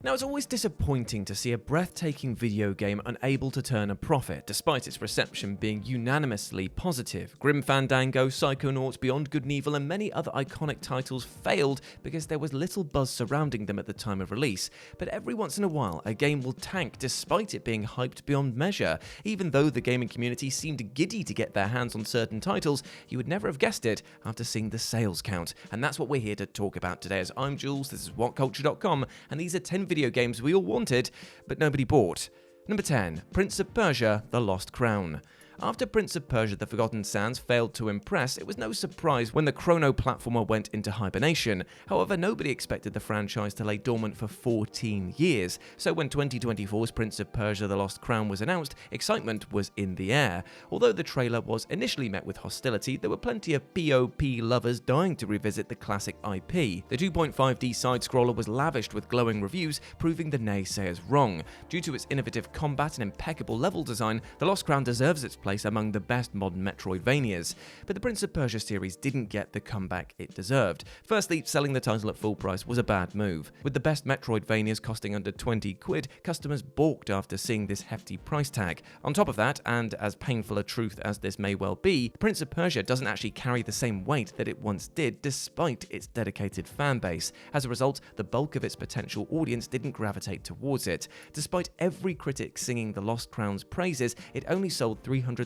Now, it's always disappointing to see a breathtaking video game unable to turn a profit, despite its reception being unanimously positive. Grim Fandango, Psychonauts, Beyond Good and Evil, and many other iconic titles failed because there was little buzz surrounding them at the time of release. But every once in a while, a game will tank despite it being hyped beyond measure. Even though the gaming community seemed giddy to get their hands on certain titles, you would never have guessed it after seeing the sales count. And that's what we're here to talk about today. As I'm Jules, this is WhatCulture.com, and these are 10 video games we all wanted, but nobody bought. Number 10, Prince of Persia: The Lost Crown. After Prince of Persia: The Forgotten Sands failed to impress, it was no surprise when the Chrono platformer went into hibernation. However, nobody expected the franchise to lay dormant for 14 years, so when 2024's Prince of Persia: The Lost Crown was announced, excitement was in the air. Although the trailer was initially met with hostility, there were plenty of POP lovers dying to revisit the classic IP. The 2.5D side-scroller was lavished with glowing reviews, proving the naysayers wrong. Due to its innovative combat and impeccable level design, The Lost Crown deserves its place among the best modern Metroidvanias. But the Prince of Persia series didn't get the comeback it deserved. Firstly, selling the title at full price was a bad move. With the best Metroidvanias costing under 20 quid, customers balked after seeing this hefty price tag. On top of that, and as painful a truth as this may well be, Prince of Persia doesn't actually carry the same weight that it once did, despite its dedicated fan base. As a result, the bulk of its potential audience didn't gravitate towards it. Despite every critic singing The Lost Crown's praises, it only sold 300,000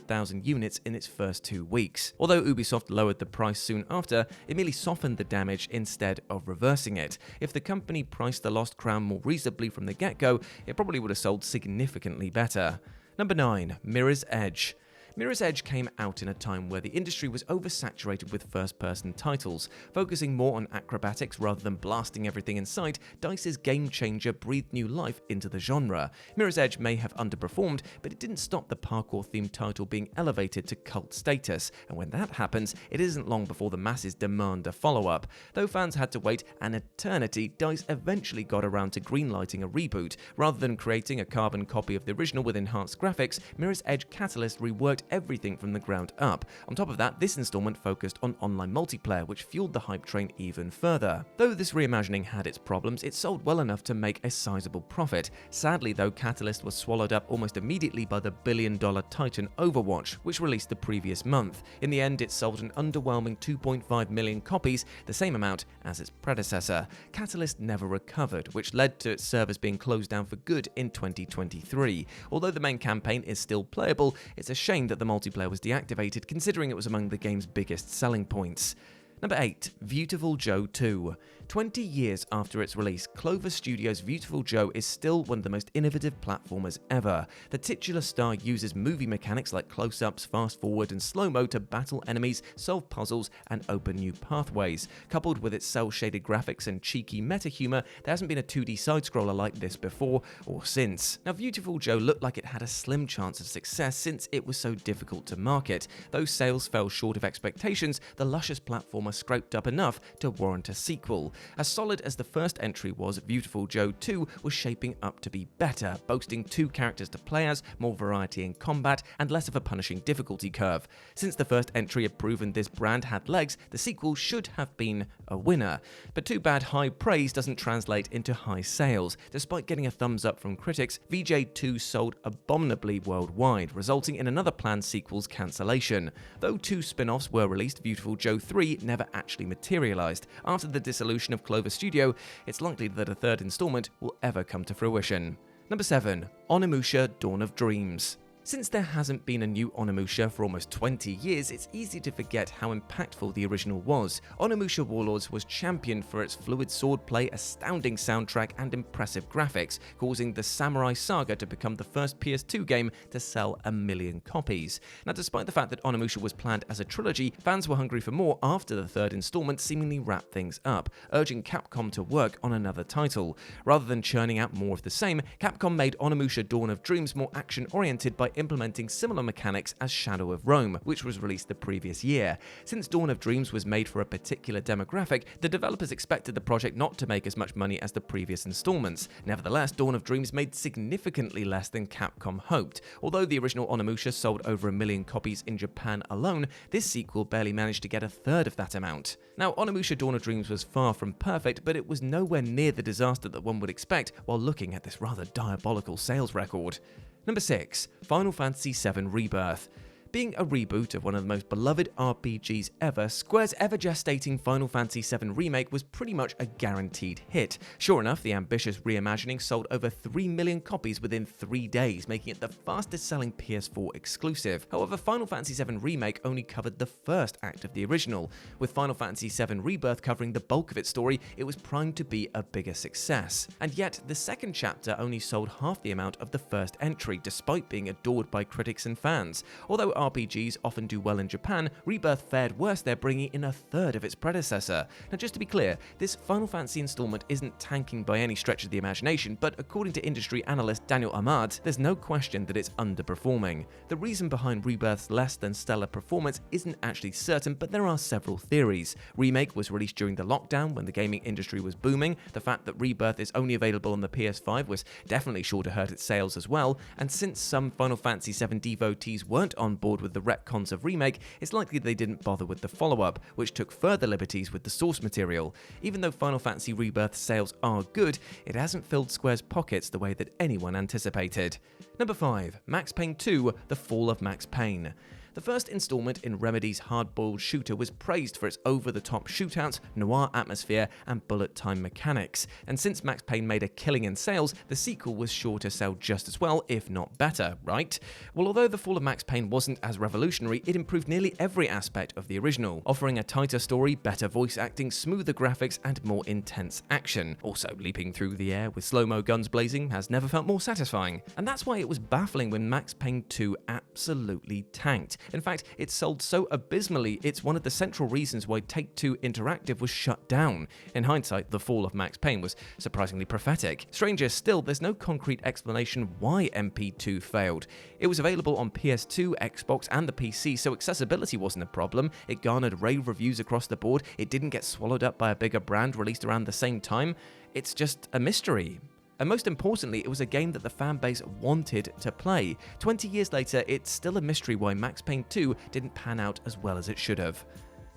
units in its first 2 weeks. Although Ubisoft lowered the price soon after, it merely softened the damage instead of reversing it. If the company priced The Lost Crown more reasonably from the get-go, it probably would have sold significantly better. Number 9, Mirror's Edge. Mirror's Edge came out in a time where the industry was oversaturated with first-person titles. Focusing more on acrobatics rather than blasting everything in sight, DICE's Game Changer breathed new life into the genre. Mirror's Edge may have underperformed, but it didn't stop the parkour-themed title being elevated to cult status, and when that happens, it isn't long before the masses demand a follow-up. Though fans had to wait an eternity, DICE eventually got around to greenlighting a reboot. Rather than creating a carbon copy of the original with enhanced graphics, Mirror's Edge Catalyst reworked everything from the ground up. On top of that, this installment focused on online multiplayer, which fueled the hype train even further. Though this reimagining had its problems, it sold well enough to make a sizable profit. Sadly though, Catalyst was swallowed up almost immediately by the billion-dollar titan Overwatch, which released the previous month. In the end, it sold an underwhelming 2.5 million copies, the same amount as its predecessor. Catalyst never recovered, which led to its servers being closed down for good in 2023. Although the main campaign is still playable, it's a shame that the multiplayer was deactivated, considering it was among the game's biggest selling points. Number 8, Viewtiful Joe 2. 20 years after its release, Clover Studios' Viewtiful Joe is still one of the most innovative platformers ever. The titular star uses movie mechanics like close-ups, fast-forward, and slow-mo to battle enemies, solve puzzles, and open new pathways. Coupled with its cel-shaded graphics and cheeky meta-humor, there hasn't been a 2D side-scroller like this before or since. Now, Viewtiful Joe looked like it had a slim chance of success since it was so difficult to market. Though sales fell short of expectations, the luscious platformer scraped up enough to warrant a sequel. As solid as the first entry was, Viewtiful Joe 2 was shaping up to be better, boasting 2 characters to play as, more variety in combat, and less of a punishing difficulty curve. Since the first entry had proven this brand had legs, the sequel should have been a winner. But too bad high praise doesn't translate into high sales. Despite getting a thumbs up from critics, VJ2 sold abominably worldwide, resulting in another planned sequel's cancellation. Though 2 spin-offs were released, Viewtiful Joe 3 never actually materialized. After the dissolution of Clover Studio, it's likely that a third installment will ever come to fruition. Number 7, Onimusha: Dawn of Dreams. Since there hasn't been a new Onimusha for almost 20 years, it's easy to forget how impactful the original was. Onimusha Warlords was championed for its fluid swordplay, astounding soundtrack, and impressive graphics, causing the Samurai Saga to become the first PS2 game to sell 1 million copies. Now, despite the fact that Onimusha was planned as a trilogy, fans were hungry for more after the third installment seemingly wrapped things up, urging Capcom to work on another title. Rather than churning out more of the same, Capcom made Onimusha: Dawn of Dreams more action-oriented by implementing similar mechanics as Shadow of Rome, which was released the previous year. Since Dawn of Dreams was made for a particular demographic, the developers expected the project not to make as much money as the previous installments. Nevertheless, Dawn of Dreams made significantly less than Capcom hoped. Although the original Onimusha sold over 1 million copies in Japan alone, this sequel barely managed to get a third of that amount. Now, Onimusha Dawn of Dreams was far from perfect, but it was nowhere near the disaster that one would expect while looking at this rather diabolical sales record. Number 6. Final Fantasy VII Rebirth. Being a reboot of one of the most beloved RPGs ever, Square's ever-gestating Final Fantasy VII Remake was pretty much a guaranteed hit. Sure enough, the ambitious reimagining sold over 3 million copies within 3 days, making it the fastest-selling PS4 exclusive. However, Final Fantasy VII Remake only covered the first act of the original. With Final Fantasy VII Rebirth covering the bulk of its story, it was primed to be a bigger success. And yet, the second chapter only sold half the amount of the first entry, despite being adored by critics and fans. Although RPGs often do well in Japan, Rebirth fared worse there, bringing in a third of its predecessor. Now, just to be clear, this Final Fantasy installment isn't tanking by any stretch of the imagination, but according to industry analyst Daniel Ahmad, there's no question that it's underperforming. The reason behind Rebirth's less than stellar performance isn't actually certain, but there are several theories. Remake was released during the lockdown when the gaming industry was booming. The fact that Rebirth is only available on the PS5 was definitely sure to hurt its sales as well, and since some Final Fantasy VII devotees weren't on board with the retcons of Remake, it's likely they didn't bother with the follow-up, which took further liberties with the source material. Even though Final Fantasy Rebirth sales are good, it hasn't filled Square's pockets the way that anyone anticipated. Number 5. Max Payne 2: The Fall of Max Payne. The first installment in Remedy's hard-boiled shooter was praised for its over-the-top shootouts, noir atmosphere, and bullet time mechanics. And since Max Payne made a killing in sales, the sequel was sure to sell just as well, if not better, right? Well, although The Fall of Max Payne wasn't as revolutionary, it improved nearly every aspect of the original, offering a tighter story, better voice acting, smoother graphics, and more intense action. Also, leaping through the air with slow-mo guns blazing has never felt more satisfying. And that's why it was baffling when Max Payne 2 absolutely tanked. In fact, it sold so abysmally, it's one of the central reasons why Take-Two Interactive was shut down. In hindsight, The Fall of Max Payne was surprisingly prophetic. Stranger still, there's no concrete explanation why MP2 failed. It was available on PS2, Xbox, and the PC, so accessibility wasn't a problem. It garnered rave reviews across the board. It didn't get swallowed up by a bigger brand released around the same time. It's just a mystery. And most importantly, it was a game that the fanbase wanted to play. 20 years later, it's still a mystery why Max Payne 2 didn't pan out as well as it should have.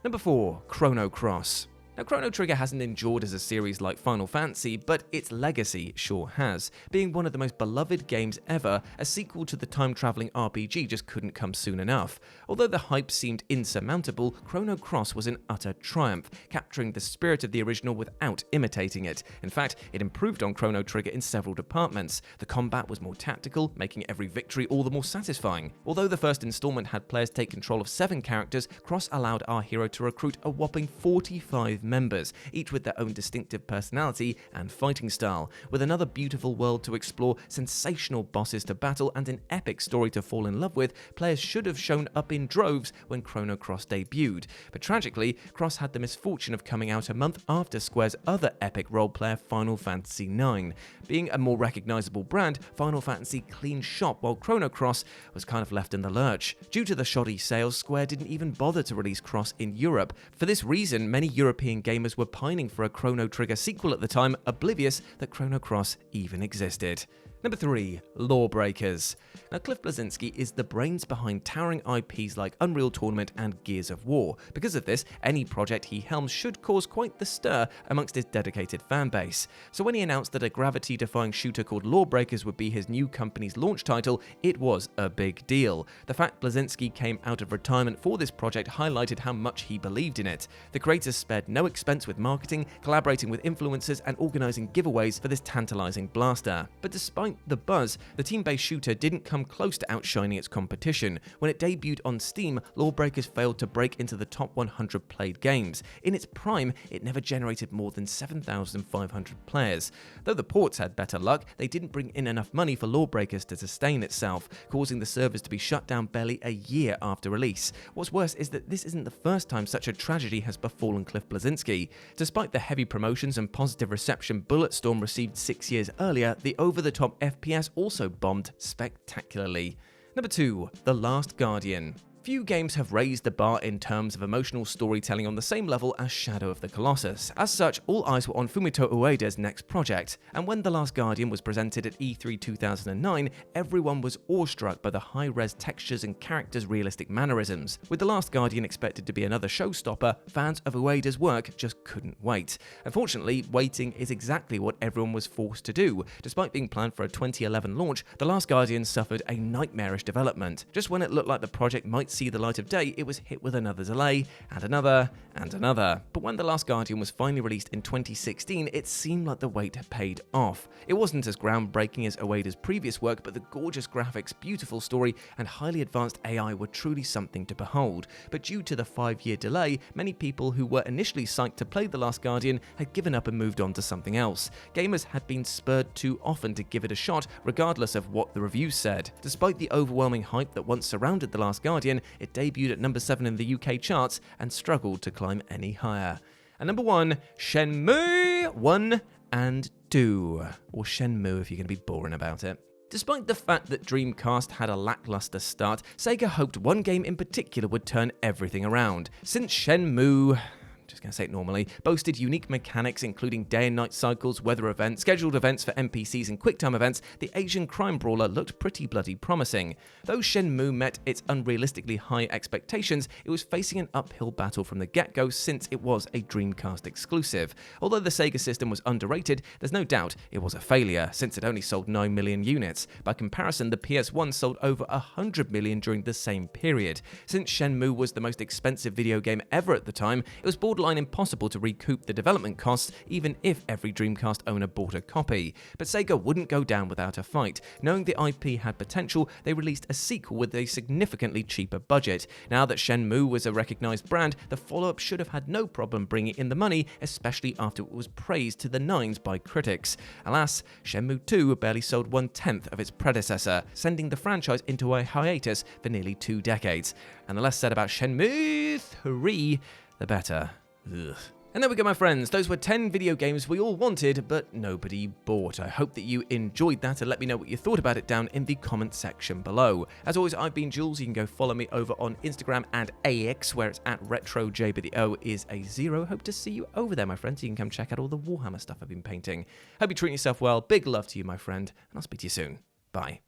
Number 4. Chrono Cross. Now, Chrono Trigger hasn't endured as a series like Final Fantasy, but its legacy sure has. Being one of the most beloved games ever, a sequel to the time-traveling RPG just couldn't come soon enough. Although the hype seemed insurmountable, Chrono Cross was an utter triumph, capturing the spirit of the original without imitating it. In fact, it improved on Chrono Trigger in several departments. The combat was more tactical, making every victory all the more satisfying. Although the first installment had players take control of 7 characters, Cross allowed our hero to recruit a whopping 45 members, each with their own distinctive personality and fighting style. With another beautiful world to explore, sensational bosses to battle, and an epic story to fall in love with, players should have shown up in droves when Chrono Cross debuted. But tragically, Cross had the misfortune of coming out a month after Square's other epic role-player, Final Fantasy IX. Being a more recognizable brand, Final Fantasy cleaned shop while Chrono Cross was kind of left in the lurch. Due to the shoddy sales, Square didn't even bother to release Cross in Europe. For this reason, many European gamers were pining for a Chrono Trigger sequel at the time, oblivious that Chrono Cross even existed. Number 3. Lawbreakers. Now, Cliff Bleszinski is the brains behind towering IPs like Unreal Tournament and Gears of War. Because of this, any project he helms should cause quite the stir amongst his dedicated fanbase. So when he announced that a gravity-defying shooter called Lawbreakers would be his new company's launch title, it was a big deal. The fact Bleszinski came out of retirement for this project highlighted how much he believed in it. The creators spared no expense with marketing, collaborating with influencers, and organizing giveaways for this tantalizing blaster. But despite the buzz, the team-based shooter didn't come close to outshining its competition. When it debuted on Steam, Lawbreakers failed to break into the top 100 played games. In its prime, it never generated more than 7,500 players. Though the ports had better luck, they didn't bring in enough money for Lawbreakers to sustain itself, causing the servers to be shut down barely a year after release. What's worse is that this isn't the first time such a tragedy has befallen Cliff Bleszinski. Despite the heavy promotions and positive reception Bulletstorm received 6 years earlier, the over-the-top FPS also bombed spectacularly. Number 2, The Last Guardian. Few games have raised the bar in terms of emotional storytelling on the same level as Shadow of the Colossus. As such, all eyes were on Fumito Ueda's next project, and when The Last Guardian was presented at E3 2009, everyone was awestruck by the high-res textures and characters' realistic mannerisms. With The Last Guardian expected to be another showstopper, fans of Ueda's work just couldn't wait. Unfortunately, waiting is exactly what everyone was forced to do. Despite being planned for a 2011 launch, The Last Guardian suffered a nightmarish development. Just when it looked like the project might see the light of day, it was hit with another delay, and another, and another. But when The Last Guardian was finally released in 2016, it seemed like the wait had paid off. It wasn't as groundbreaking as Ueda's previous work, but the gorgeous graphics, beautiful story, and highly advanced AI were truly something to behold. But due to the 5-year delay, many people who were initially psyched to play The Last Guardian had given up and moved on to something else. Gamers had been spurred too often to give it a shot, regardless of what the reviews said. Despite the overwhelming hype that once surrounded The Last Guardian, it debuted at number 7 in the UK charts and struggled to climb any higher. And number 1, Shenmue 1 and 2, or Shenmue if you're going to be boring about it. Despite the fact that Dreamcast had a lackluster start, Sega hoped one game in particular would turn everything around. Since Shenmue, just going to say it normally, boasted unique mechanics including day and night cycles, weather events, scheduled events for NPCs and QuickTime events, the Asian crime brawler looked pretty bloody promising. Though Shenmue met its unrealistically high expectations, it was facing an uphill battle from the get-go since it was a Dreamcast exclusive. Although the Sega system was underrated, there's no doubt it was a failure, since it only sold 9 million units. By comparison, the PS1 sold over 100 million during the same period. Since Shenmue was the most expensive video game ever at the time, it was borderline impossible to recoup the development costs even if every Dreamcast owner bought a copy. But Sega wouldn't go down without a fight. Knowing the IP had potential, they released a sequel with a significantly cheaper budget. Now that Shenmue was a recognized brand, the follow-up should have had no problem bringing in the money, especially after it was praised to the nines by critics. Alas, Shenmue 2 barely sold 1/10 of its predecessor, sending the franchise into a hiatus for nearly 2 decades. And the less said about Shenmue 3, the better. Ugh. And there we go, my friends. Those were 10 video games we all wanted, but nobody bought. I hope that you enjoyed that, and let me know what you thought about it down in the comment section below. As always, I've been Jules. You can go follow me over on Instagram and AX, where it's at RetroJ, but the O is a 0. Hope to see you over there, my friends. You can come check out all the Warhammer stuff I've been painting. Hope you're treating yourself well. Big love to you, my friend, and I'll speak to you soon. Bye.